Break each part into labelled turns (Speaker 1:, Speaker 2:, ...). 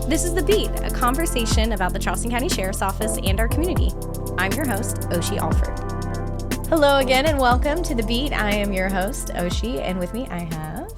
Speaker 1: This is The Beat, a conversation about the Charleston County Sheriff's Office and our community. I'm your host, Oshi Alford. Hello again and welcome to The Beat. I am your host, Oshi, and with me I have...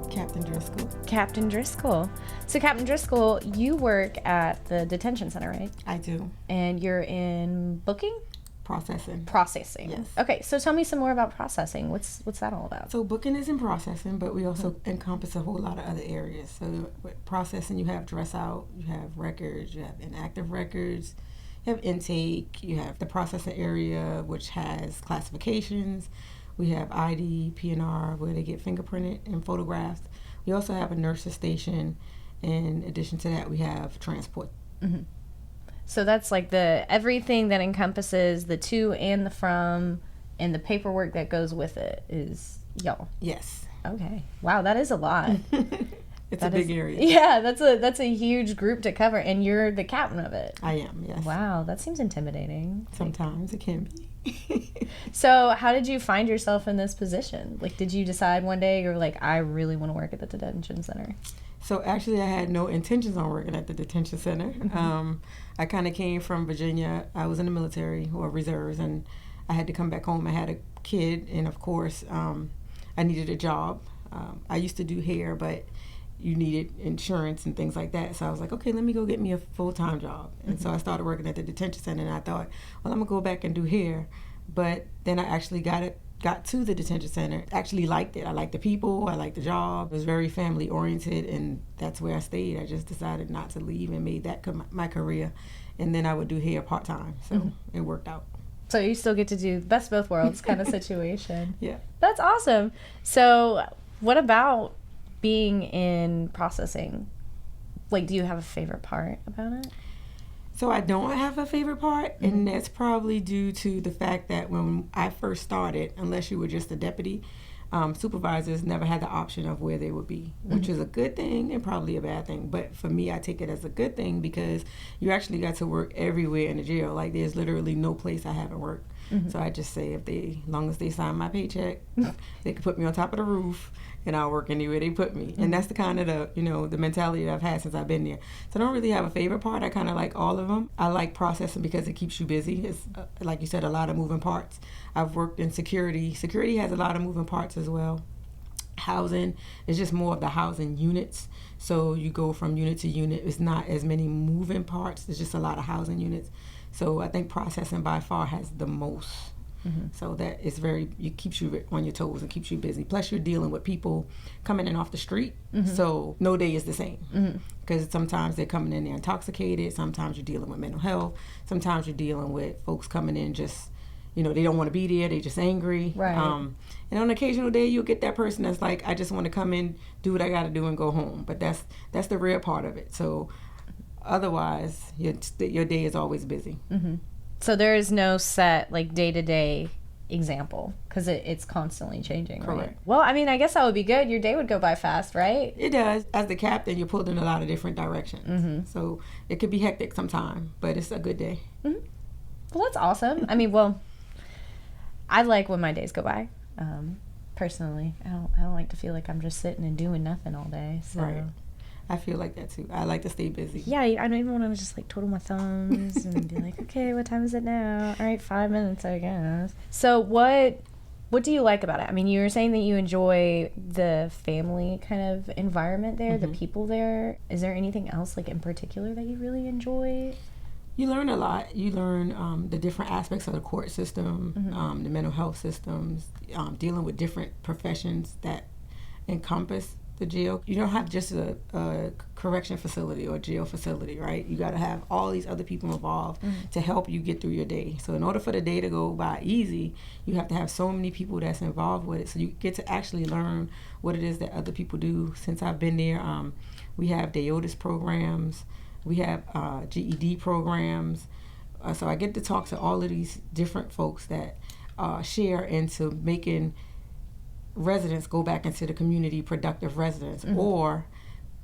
Speaker 2: Captain Driskell.
Speaker 1: Captain Driskell. So Captain Driskell, you work at the Detention Center, right?
Speaker 2: I do.
Speaker 1: And you're in booking? Processing.
Speaker 2: Yes.
Speaker 1: Okay, so tell me some more about processing. What's that all about?
Speaker 2: So booking is in processing, but we also encompass a whole lot of other areas. So with processing, you have dress out, you have records, you have inactive records, you have intake, you have the processing area, which has classifications. We have ID, PNR, where they get fingerprinted and photographed. We also have a nurse's station. In addition to that, we have transport.
Speaker 1: Mm-hmm. So that's like everything that encompasses the to and the from and the paperwork that goes with it is y'all.
Speaker 2: Yes.
Speaker 1: Okay. Wow, that is a lot.
Speaker 2: It's a big area.
Speaker 1: Yeah, that's a huge group to cover, and you're the captain of it.
Speaker 2: I am, yes.
Speaker 1: Wow, that seems intimidating.
Speaker 2: Sometimes it can be.
Speaker 1: So how did you find yourself in this position? Like, did you decide one day you're like, I really want to work at the detention center?
Speaker 2: So actually, I had no intentions on working at the detention center. Mm-hmm. I kind of came from Virginia. I was in the military or reserves, and I had to come back home. I had a kid, and of course, I needed a job. I used to do hair, but you needed insurance and things like that. So I was like, okay, let me go get me a full-time job. And so I started working at the detention center, and I thought, well, I'm going to go back and do hair. But then I actually got to the detention center, actually liked it. I liked the people, I liked the job. It was very family oriented, and that's where I stayed. I just decided not to leave and made that my career. And then I would do hair part-time, so it worked out.
Speaker 1: So you still get to do best of both worlds kind of situation.
Speaker 2: Yeah.
Speaker 1: That's awesome. So what about being in processing? Like, do you have a favorite part about it?
Speaker 2: So I don't have a favorite part, and that's probably due to the fact that when I first started, unless you were just a deputy, supervisors never had the option of where they would be, which is a good thing and probably a bad thing. But for me, I take it as a good thing because you actually got to work everywhere in the jail. Like, there's literally no place I haven't worked. So I just say as long as they sign my paycheck, they can put me on top of the roof and I'll work anywhere they put me. And that's the kind of the mentality that I've had since I've been there. So I don't really have a favorite part. I kind of like all of them. I like processing because it keeps you busy. It's, like you said, a lot of moving parts. I've worked in security. Security has a lot of moving parts as well. Housing is just more of the housing units. So you go from unit to unit. It's not as many moving parts. It's just a lot of housing units. So I think processing by far has the most. So that is it keeps you on your toes and keeps you busy. Plus you're dealing with people coming in off the street. So no day is the same. Because sometimes they're coming in there intoxicated. Sometimes you're dealing with mental health. Sometimes you're dealing with folks coming in just, they don't want to be there. They're just angry.
Speaker 1: Right.
Speaker 2: And on an occasional day you'll get that person that's like, I just want to come in, do what I got to do and go home. But that's the rare part of it. So otherwise, your day is always busy.
Speaker 1: So there is no set, like, day-to-day example because it's constantly changing,
Speaker 2: Correct.
Speaker 1: Right? Well, I mean, I guess that would be good. Your day would go by fast, right?
Speaker 2: It does. As the captain, you're pulled in a lot of different directions. So it could be hectic sometimes, but it's a good day.
Speaker 1: Well, that's awesome. I mean, I like when my days go by. Personally, I don't like to feel like I'm just sitting and doing nothing all day. So.
Speaker 2: Right. I feel like that too. I like to stay busy.
Speaker 1: Yeah, I don't even want to just like twiddle my thumbs and be like, okay, what time is it now? All right, 5 minutes, I guess. So what do you like about it? I mean, you were saying that you enjoy the family kind of environment there, the people there. Is there anything else like in particular that you really enjoy?
Speaker 2: You learn a lot. You learn the different aspects of the court system, the mental health systems, dealing with different professions that encompass the jail. You don't have just a correction facility or jail facility, right? You got to have all these other people involved to help you get through your day. So in order for the day to go by easy, you have to have so many people that's involved with it. So you get to actually learn what it is that other people do. Since I've been there, we have DAODIS programs, we have GED programs. So I get to talk to all of these different folks that share into making residents go back into the community productive residents or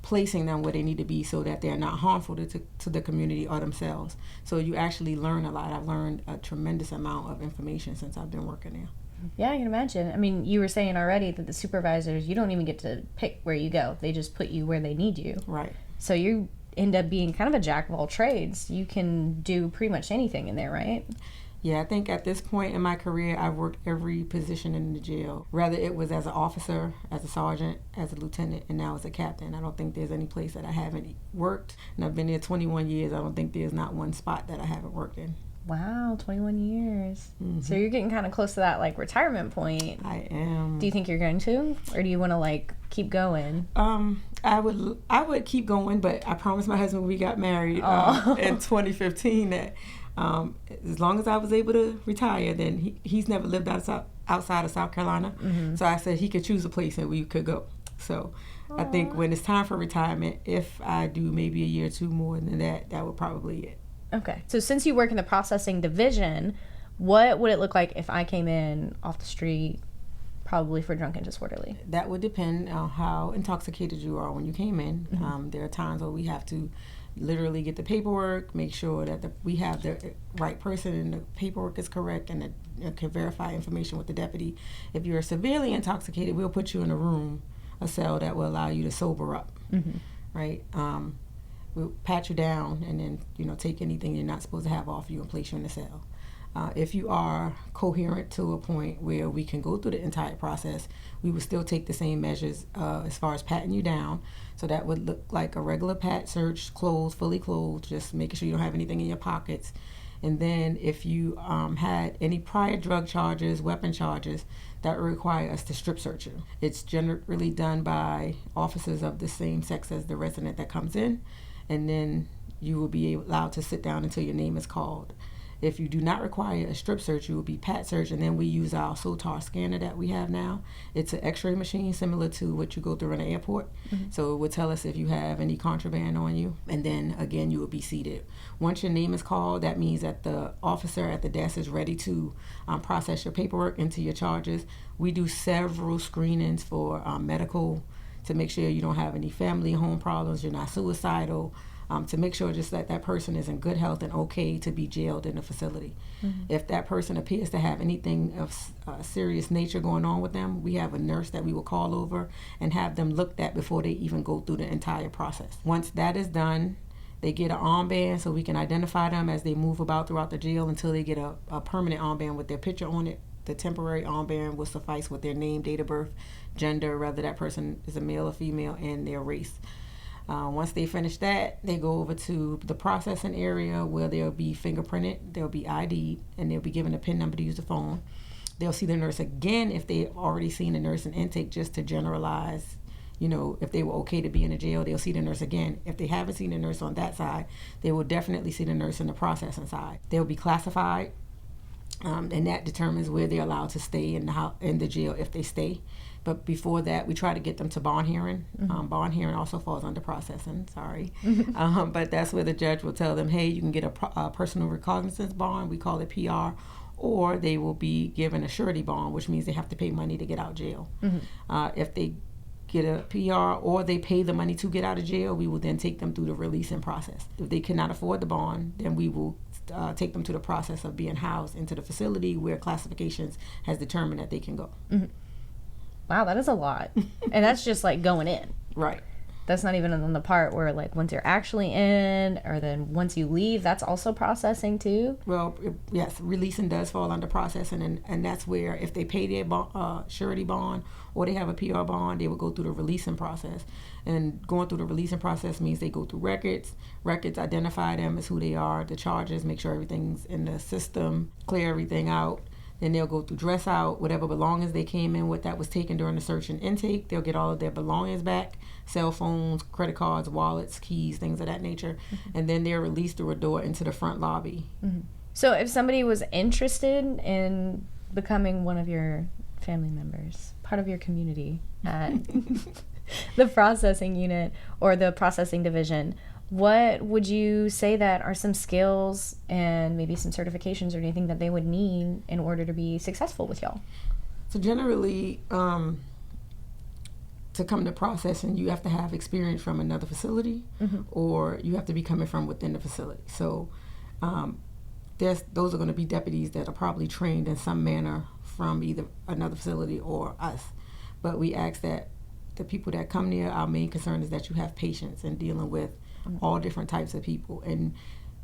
Speaker 2: placing them where they need to be so that they're not harmful to the community or themselves. So you actually learn a lot. I've learned a tremendous amount of information since I've been working there.
Speaker 1: Yeah, I can imagine. I mean, you were saying already that the supervisors, you don't even get to pick where you go. They just put you where they need you.
Speaker 2: Right.
Speaker 1: So end up being kind of a jack of all trades. You can do pretty much anything in there, right?
Speaker 2: Yeah, I think at this point in my career, I've worked every position in the jail. Whether it was as an officer, as a sergeant, as a lieutenant, and now as a captain. I don't think there's any place that I haven't worked. And I've been there 21 years. I don't think there's not one spot that I haven't worked in.
Speaker 1: Wow, 21 years.
Speaker 2: Mm-hmm.
Speaker 1: So you're getting kind of close to that, like, retirement point.
Speaker 2: I am.
Speaker 1: Do you think you're going to? Or do you want to, like, keep going?
Speaker 2: I would keep going, but I promised my husband when we got married in 2015 that as long as I was able to retire, then he's never lived outside of South Carolina.
Speaker 1: Mm-hmm.
Speaker 2: So I said he could choose a place and we could go. So I think when it's time for retirement, if I do maybe a year or two more than that, that would probably it.
Speaker 1: Okay. So since you work in the processing division, what would it look like if I came in off the street, probably for drunk and disorderly?
Speaker 2: That would depend on how intoxicated you are when you came in. Mm-hmm. There are times where we have to literally get the paperwork, make sure that we have the right person and the paperwork is correct and can verify information with the deputy. If you're severely intoxicated, we'll put you in a cell that will allow you to sober up, mm-hmm. right? We'll pat you down and then, take anything you're not supposed to have off you and place you in the cell. If you are coherent to a point where we can go through the entire process, we would still take the same measures as far as patting you down. So that would look like a regular pat search, fully clothed, just making sure you don't have anything in your pockets. And then if you had any prior drug charges, weapon charges, that would require us to strip search you. It's generally done by officers of the same sex as the resident that comes in, and then you will be allowed to sit down until your name is called. If you do not require a strip search, you will be pat searched, and then we use our SOTAR scanner that we have now. It's an x-ray machine similar to what you go through in the airport. Mm-hmm. So it will tell us if you have any contraband on you, and then again you will be seated. Once your name is called, that means that the officer at the desk is ready to process your paperwork into your charges. We do several screenings for medical to make sure you don't have any family home problems, you're not suicidal, to make sure just that person is in good health and okay to be jailed in the facility. Mm-hmm. If that person appears to have anything of serious nature going on with them, we have a nurse that we will call over and have them looked at before they even go through the entire process. Once that is done, they get an armband so we can identify them as they move about throughout the jail until they get a permanent armband with their picture on it. The temporary armband will suffice with their name, date of birth, gender, whether that person is a male or female, and their race. Once they finish that, they go over to the processing area where they'll be fingerprinted, they'll be ID'd, and they'll be given a PIN number to use the phone. They'll see the nurse again if they've already seen the nurse in intake, just to generalize, if they were okay to be in the jail, they'll see the nurse again. If they haven't seen the nurse on that side, they will definitely see the nurse in the processing side. They'll be classified, and that determines where they're allowed to stay in the jail if they stay. But before that, we try to get them to bond hearing. Mm-hmm. Bond hearing also falls under processing, sorry. But that's where the judge will tell them, hey, you can get a personal recognizance bond, we call it PR, or they will be given a surety bond, which means they have to pay money to get out of jail. Mm-hmm. If they get a PR or they pay the money to get out of jail, we will then take them through the releasing process. If they cannot afford the bond, then we will take them to the process of being housed into the facility where classifications has determined that they can go.
Speaker 1: Mm-hmm. Wow, that is a lot. And that's just like going in.
Speaker 2: Right.
Speaker 1: That's not even on the part where like once you're actually in, or then once you leave, that's also processing too?
Speaker 2: Well, yes, releasing does fall under processing, and that's where if they pay their surety bond or they have a PR bond, they will go through the releasing process. And going through the releasing process means they go through records. Records identify them as who they are, the charges, make sure everything's in the system, clear everything out. Then they'll go through dress out, whatever belongings they came in with that was taken during the search and intake. They'll get all of their belongings back, cell phones, credit cards, wallets, keys, things of that nature. Mm-hmm. And then they're released through a door into the front lobby.
Speaker 1: Mm-hmm. So if somebody was interested in becoming one of your family members, part of your community at the processing unit or the processing division, what would you say that are some skills and maybe some certifications or anything that they would need in order to be successful with y'all?
Speaker 2: So generally, to come to processing, you have to have experience from another facility, mm-hmm. or you have to be coming from within the facility. So those are going to be deputies that are probably trained in some manner from either another facility or us. But we ask that the people that come there, our main concern is that you have patience in dealing with all different types of people. And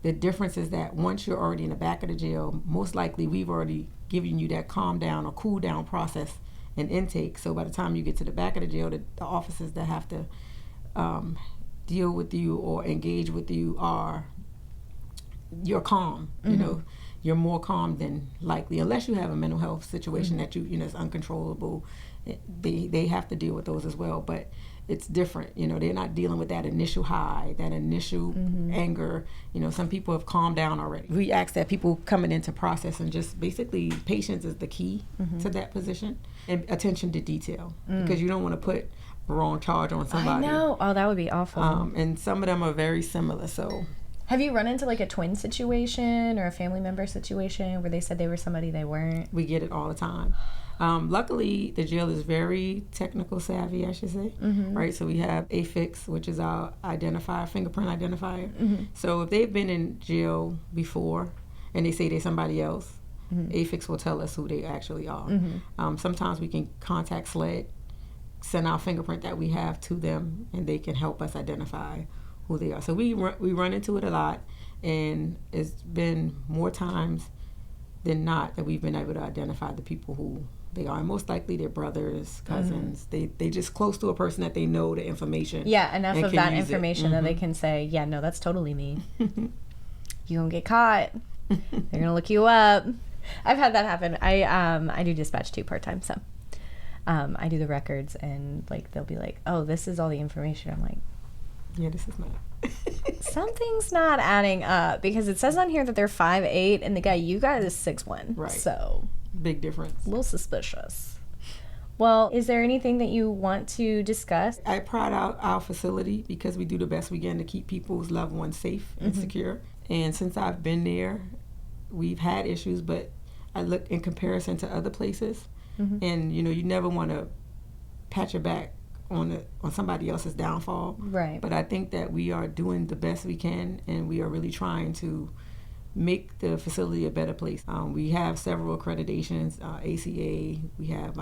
Speaker 2: the difference is that once you're already in the back of the jail, most likely we've already given you that calm down or cool down process and intake. So by the time you get to the back of the jail, the officers that have to deal with you or engage with you you're calm. You know, you're more calm than likely, unless you have a mental health situation that you know is uncontrollable. They have to deal with those as well, but it's different. You know, they're not dealing with that initial high, that initial anger. You know, some people have calmed down already. We ask that people coming into process and just basically patience is the key to that position, and attention to detail, because you don't want to put the wrong charge on somebody.
Speaker 1: I know. Oh, that would be awful.
Speaker 2: And some of them are very similar. So,
Speaker 1: have you run into like a twin situation or a family member situation where they said they were somebody they weren't?
Speaker 2: We get it all the time. Luckily, the jail is very technical savvy, I should say, right? So we have AFIX, which is our fingerprint identifier. So if they've been in jail before and they say they're somebody else, AFIX will tell us who they actually are. Sometimes we can contact SLED, send our fingerprint that we have to them, and they can help us identify who they are. So we run into it a lot, and it's been more times than not that we've been able to identify the people who they are. And most likely they're brothers, cousins. They just close to a person that they know the information.
Speaker 1: Yeah, enough of that information that they can say, yeah, no, that's totally me. You gonna get caught. They're gonna look you up. I've had that happen. I do dispatch too part-time, so I do the records, and like they'll be like, oh, this is all the information. I'm like,
Speaker 2: yeah, this is not.
Speaker 1: Something's not adding up, because it says on here that they're 5'8", and the guy you got is 6'1".
Speaker 2: Right.
Speaker 1: So
Speaker 2: big difference.
Speaker 1: A little suspicious. Well, is there anything that you want to discuss?
Speaker 2: I pride our facility because we do the best we can to keep people's loved ones safe and secure. And since I've been there, we've had issues, but I look in comparison to other places, and you know, you never want to pat your back on somebody else's downfall. Right. But I think that we are doing the best we can, and we are really trying to make the facility a better place. We have several accreditations, ACA, we have,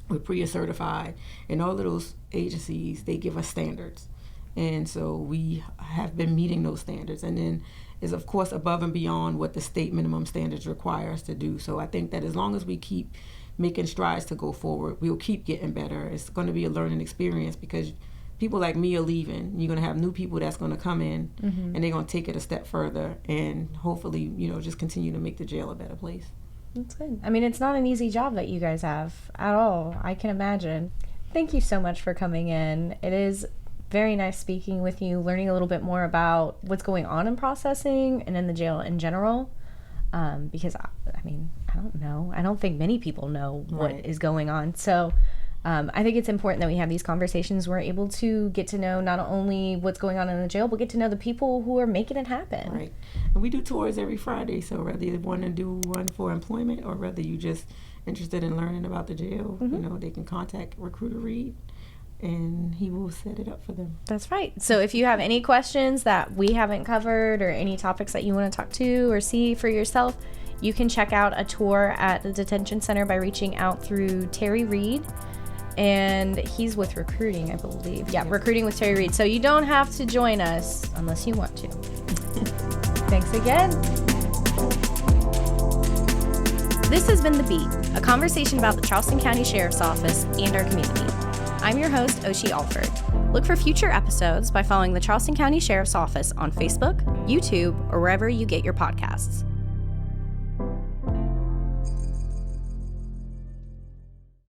Speaker 2: we're PREA certified, and all of those agencies, they give us standards. And so we have been meeting those standards, and then is of course above and beyond what the state minimum standards require us to do. So I think that as long as we keep making strides to go forward, we'll keep getting better. It's going to be a learning experience, because people like me are leaving. You're going to have new people that's going to come in, and they're going to take it a step further, and hopefully, you know, just continue to make the jail a better place.
Speaker 1: That's good. I mean, it's not an easy job that you guys have at all. I can imagine. Thank you so much for coming in. It is very nice speaking with you, learning a little bit more about what's going on in processing and in the jail in general. Because, I mean, I don't know. I don't think many people know what is going on. So I think it's important that we have these conversations. We're able to get to know not only what's going on in the jail, but get to know the people who are making it happen.
Speaker 2: Right. And we do tours every Friday. So whether you want to do one for employment or whether you just interested in learning about the jail, you know, they can contact Recruiter Reed, and he will set it up for them.
Speaker 1: That's right. So if you have any questions that we haven't covered, or any topics that you want to talk to or see for yourself, you can check out a tour at the Detention Center by reaching out through Terry Reed. And he's with recruiting, I believe. Yeah, recruiting with Terry Reed. So you don't have to join us unless you want to. Thanks again. This has been The Beat, a conversation about the Charleston County Sheriff's Office and our community. I'm your host, Oshie Alford. Look for future episodes by following the Charleston County Sheriff's Office on Facebook, YouTube, or wherever you get your podcasts.